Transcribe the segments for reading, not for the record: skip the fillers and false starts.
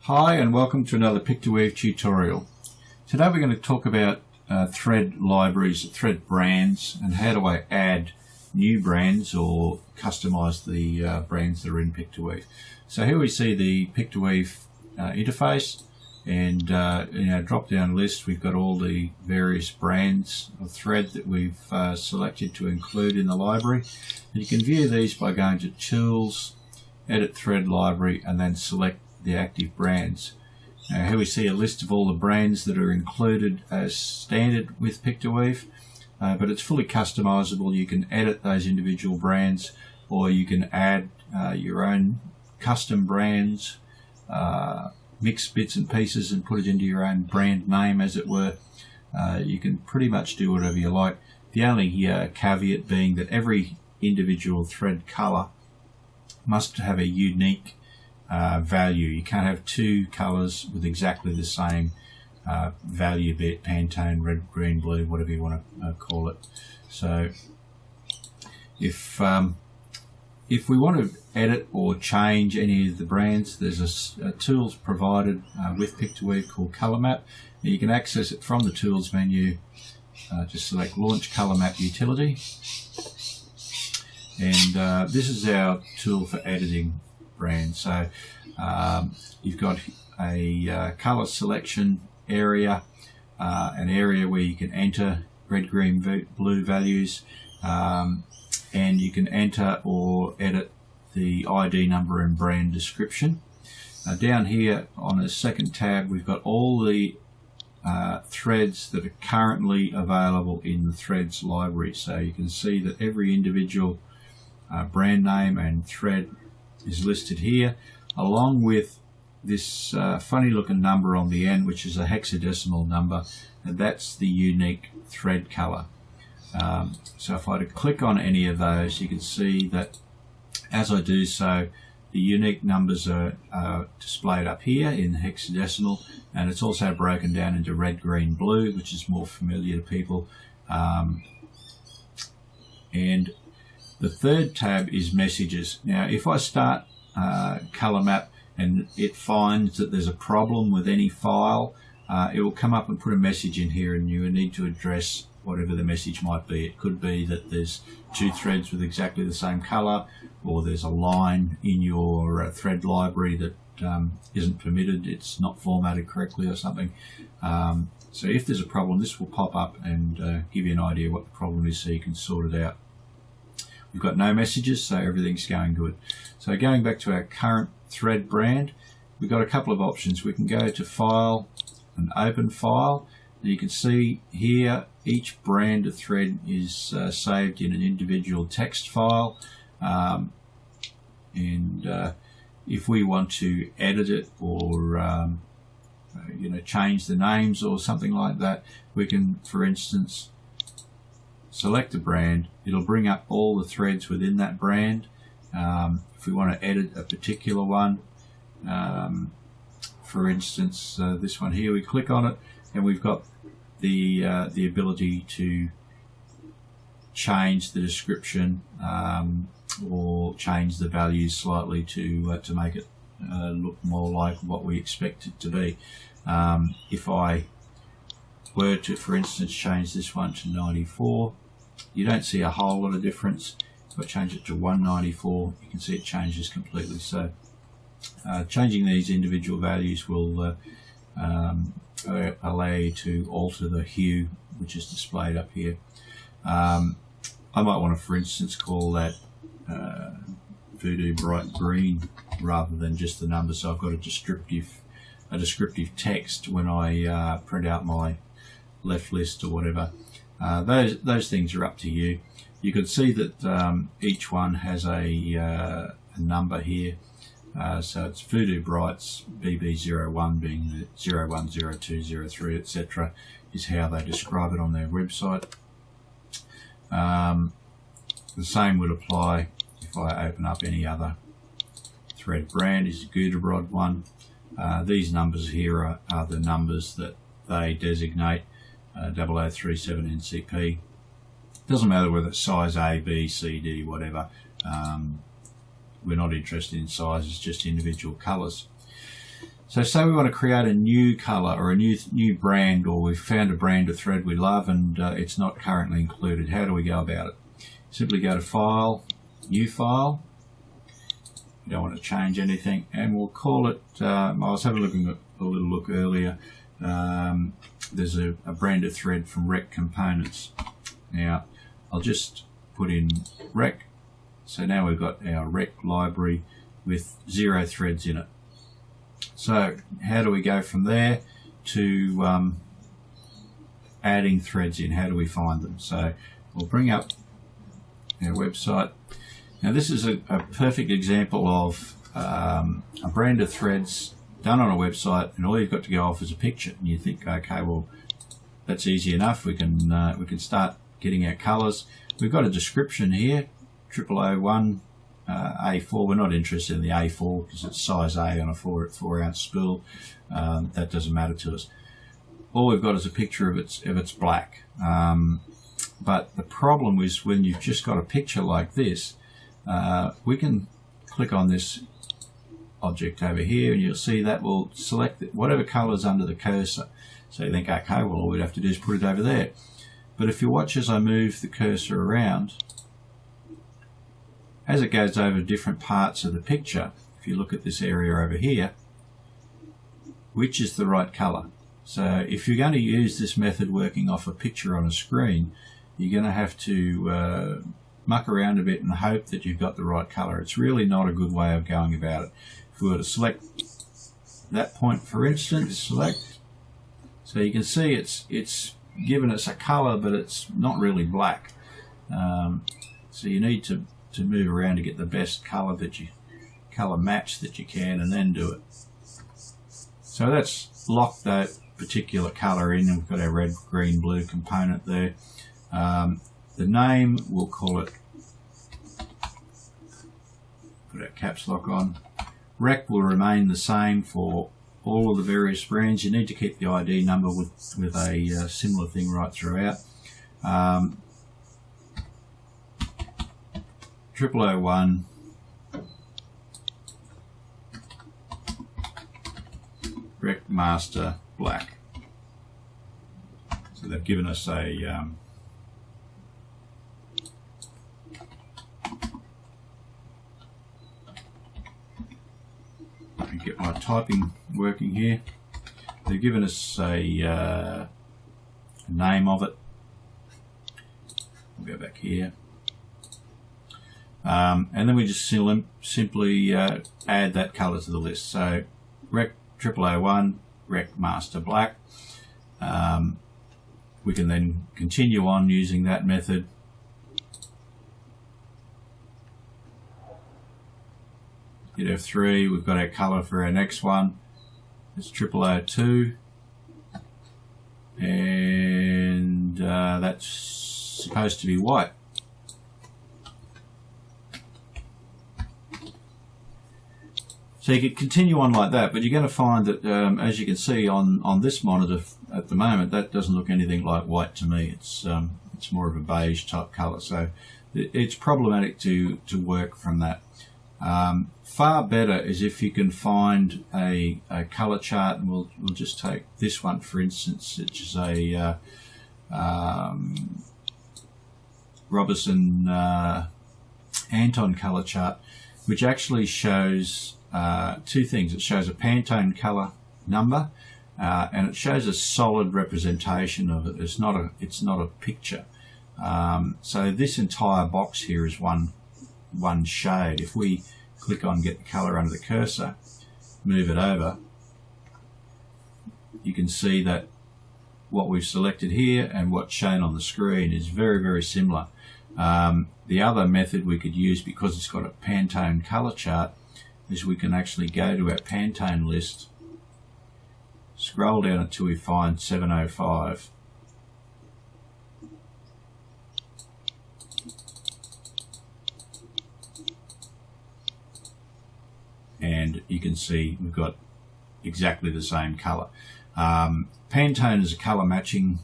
Hi and welcome to another Pick-to-Weave tutorial. Today we're going to talk about thread libraries, thread brands, and how do I add new brands or customize the brands that are in Pick-to-Weave. So here we see the Pick-to-Weave interface, and in our drop down list we've got all the various brands of thread that we've selected to include in the library. And you can view these by going to Tools, Edit Thread Library, and then select the active brands. Now here we see a list of all the brands that are included as standard with Pick-to-Weave, but it's fully customizable. You can edit those individual brands, or you can add your own custom brands, mix bits and pieces and put it into your own brand name, as it were. You can pretty much do whatever you like. The only caveat being that every individual thread color must have a unique value. You can't have two colors with exactly the same value, be it Pantone, red, green, blue, whatever you want to call it. So if we want to edit or change any of the brands, there's a tools provided with Pick-to-Weave called Color Map. Now you can access it from the Tools menu. Just select Launch Color Map Utility, and this is our tool for editing brands. So you've got a color selection area, an area where you can enter red, green, blue values, and you can enter or edit the ID number and brand description. Down here on the second tab we've got all the threads that are currently available in the threads library. So you can see that every individual brand name and thread is listed here, along with this funny looking number on the end, which is a hexadecimal number, and that's the unique thread color. So if I were to click on any of those, you can see that as I do so, the unique numbers are displayed up here in hexadecimal, and it's also broken down into red, green, blue, which is more familiar to people. And the third tab is messages. Now if I start color map and it finds that there's a problem with any file, it will come up and put a message in here, and you will need to address whatever the message might be. It could be that there's two threads with exactly the same color, or there's a line in your thread library that isn't permitted, it's not formatted correctly or something. So if there's a problem, this will pop up and give you an idea what the problem is, so you can sort it out. We've got no messages, so everything's going good. So going back to our current thread brand, we've got a couple of options. We can go to File and Open File. And you can see here each brand of thread is saved in an individual text file. If we want to edit it or change the names or something like that, we can, for instance, select a brand. It'll bring up all the threads within that brand. If we want to edit a particular one, for instance this one here, we click on it and we've got the ability to change the description or change the values slightly to make it look more like what we expect it to be. If I were to, for instance, change this one to 94, you don't see a whole lot of difference. If I change it to 194, you can see it changes completely. So changing these individual values will allow you to alter the hue, which is displayed up here. I might want to, for instance, call that Voodoo Bright Green rather than just the number, so I've got a descriptive text when I print out my left list or whatever. Those things are up to you. You can see that each one has a number here. So it's Voodoo Bright's BB01 being the 010203, etc. is how they describe it on their website. The same would apply if I open up any other thread brand. Is a Gooderbrod one. These numbers here are the numbers that they designate. 0037 NCP. Doesn't matter whether it's size A, B, C, D, whatever. We're not interested in sizes, just individual colours. So say we want to create a new color or a new brand, or we've found a brand of thread we love and it's not currently included. How do we go about it? Simply go to File, New File. You don't want to change anything, and we'll call it, I was having a little look earlier. There's a brand of thread from Rec Components. Now I'll just put in Rec. So now we've got our Rec library with 0 threads in it. So how do we go from there to adding threads in? How do we find them? So we'll bring up our website. Now this is a perfect example of a brand of threads done on a website, and all you've got to go off is a picture, and you think, okay, well, that's easy enough. We can start getting our colours. We've got a description here, 0001 A4. We're not interested in the A4 because it's size A on a 4-ounce spool. That doesn't matter to us. All we've got is a picture of it's black. But the problem is when you've just got a picture like this, we can click on this object over here, and you'll see that will select whatever colour's under the cursor. So you think, okay, well, all we'd have to do is put it over there. But if you watch as I move the cursor around, as it goes over different parts of the picture, if you look at this area over here, which is the right colour? So if you're going to use this method working off a picture on a screen, you're going to have to muck around a bit and hope that you've got the right colour. It's really not a good way of going about it. If we were to select that point, for instance, select, so you can see it's given us a colour, but it's not really black. So you need to move around to get the best colour match that you can, and then do it. So that's locked that particular colour in, and we've got our red, green, blue component there. The name, we'll call it, put our caps lock on. Rec will remain the same for all of the various brands. You need to keep the ID number with a similar thing right throughout. 0001 Rec Master Black. So they've given us a get my typing working here. They've given us a name of it. We'll go back here. And then we just simply add that colour to the list. So Rec 0001 Rec Master Black. We can then continue on using that method. Hit F3, we've got our colour for our next one. It's 0002, and that's supposed to be white. So you could continue on like that, but you're going to find that, as you can see on this monitor at the moment, that doesn't look anything like white to me. It's more of a beige type colour, so it's problematic to work from that. Far better is if you can find a colour chart, and we'll just take this one for instance, which is a Robertson Anton colour chart, which actually shows two things. It shows a Pantone colour number, and it shows a solid representation of it. It's not a picture. So this entire box here is one shade. If we click on get the colour under the cursor, move it over, you can see that what we've selected here and what's shown on the screen is very, very similar. The other method we could use, because it's got a Pantone colour chart, is we can actually go to our Pantone list, scroll down until we find 705, and you can see we've got exactly the same colour. Pantone is a colour matching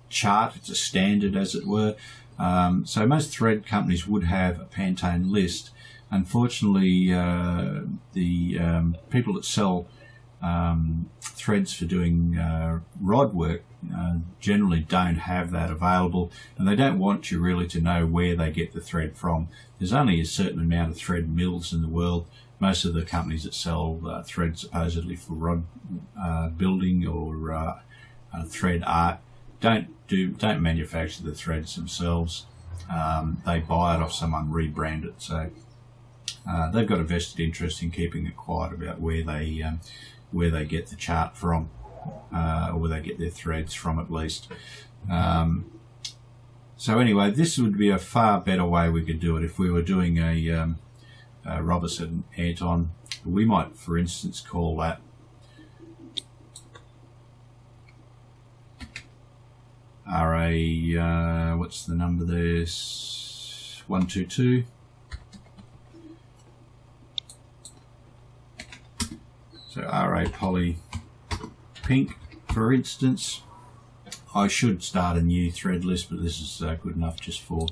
chart. It's a standard, as it were. So most thread companies would have a Pantone list. Unfortunately, the people that sell threads for doing rod work generally don't have that available, and they don't want you really to know where they get the thread from. There's only a certain amount of thread mills in the world. Most of the companies that sell thread supposedly for rod building or thread art don't manufacture the threads themselves. They buy it off someone, rebrand it. So they've got a vested interest in keeping it quiet about where they get the chart from, or where they get their threads from, at least. So anyway, this would be a far better way we could do it if we were doing a Robertson Anton. We might, for instance, call that RA, what's the number there? 122. So RA Poly Pink, for instance. I should start a new thread list, but this is good enough just for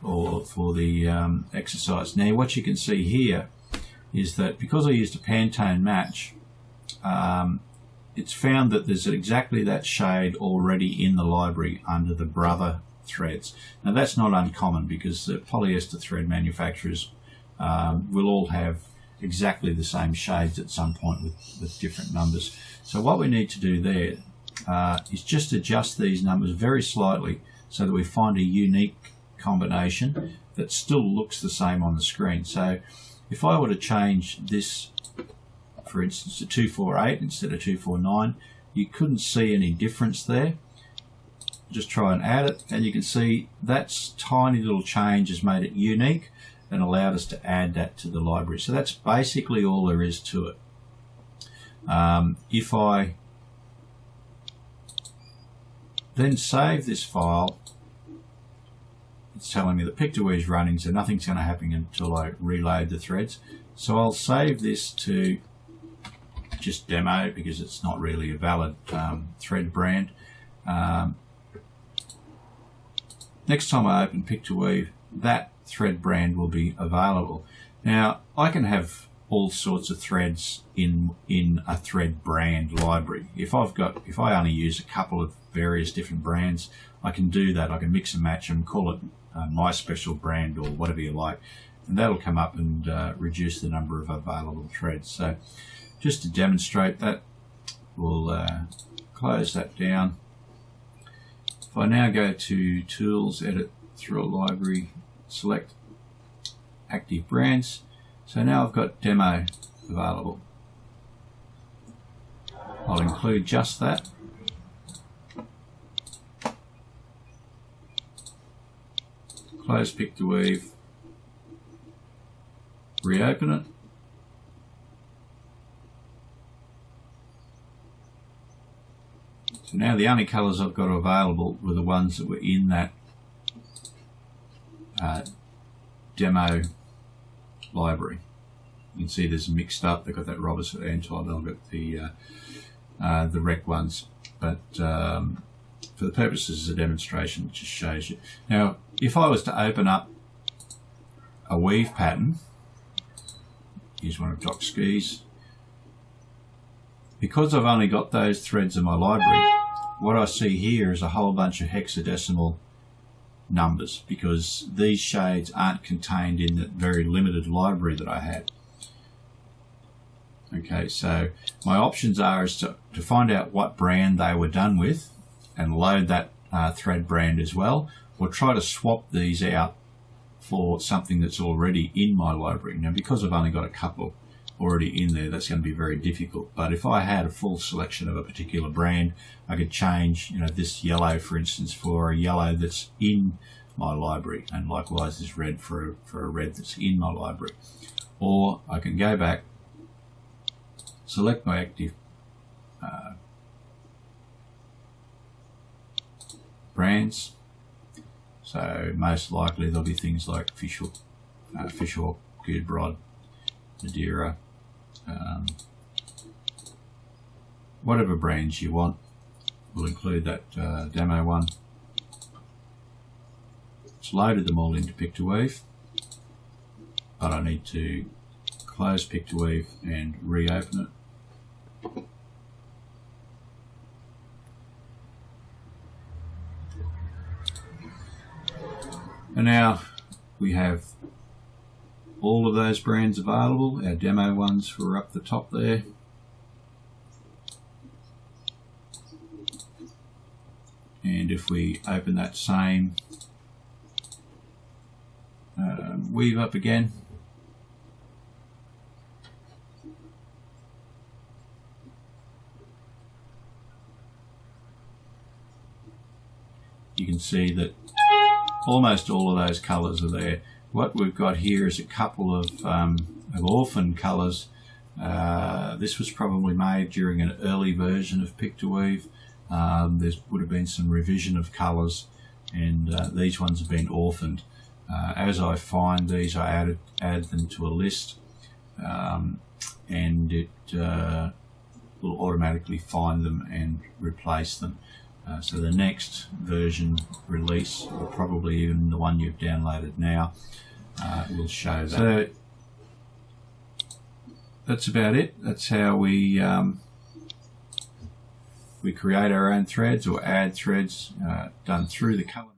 the exercise. Now what you can see here is that because I used a Pantone match, it's found that there's exactly that shade already in the library under the brother threads. Now that's not uncommon, because the polyester thread manufacturers will all have exactly the same shades at some point with different numbers. So what we need to do there is just adjust these numbers very slightly so that we find a unique combination that still looks the same on the screen. So if I were to change this, for instance, to 248 instead of 249, you couldn't see any difference there. Just try and add it, and you can see that tiny little change has made it unique and allowed us to add that to the library. So that's basically all there is to it. If I then save this file, it's telling me the pictoweave is running, so nothing's going to happen until I reload the threads. So I'll save this to just demo, because it's not really a valid thread brand. Next time I open Pictoweave, that thread brand will be available. Now I can have all sorts of threads in a thread brand library. If I only use a couple of various different brands, I can do that. I can mix and match them, call it my special brand or whatever you like, and that'll come up and reduce the number of available threads. So just to demonstrate that, we'll close that down. If I now go to Tools, Edit Through a Library, select Active Brands, so now I've got Demo available. I'll include just that. Close Pictoweave, reopen it. So now the only colours I've got available were the ones that were in that demo library. You can see there's mixed up. They've got that Robertson Anton, I've got the rec ones, but for the purposes of the demonstration, it just shows you. Now, if I was to open up a weave pattern, here's one of Doc Ski's. Because I've only got those threads in my library, what I see here is a whole bunch of hexadecimal numbers, because these shades aren't contained in the very limited library that I had. Okay, so my options are is to find out what brand they were done with and load that thread brand as well, or try to swap these out for something that's already in my library. Now, because I've only got a couple already in there, that's going to be very difficult. But if I had a full selection of a particular brand, I could change, this yellow, for instance, for a yellow that's in my library, and likewise this red for a red that's in my library. Or I can go back, select my active brands. So most likely there'll be things like Fishhawk, Good Rod, Madeira, whatever brands you want. We'll include that demo one. It's loaded them all into Pictoweave, but I need to close Pictoweave and reopen it. And now we have all of those brands available. Our demo ones were up the top there. And if we open that same weave up again, you can see that almost all of those colours are there. What we've got here is a couple of orphan colours. This was probably made during an early version of Pictoweave. There would have been some revision of colours, and these ones have been orphaned. As I find these, I add them to a list, and it will automatically find them and replace them. So the next version release, or probably even the one you've downloaded now, will show that. So that's about it. That's how we create our own threads or add threads done through the colour.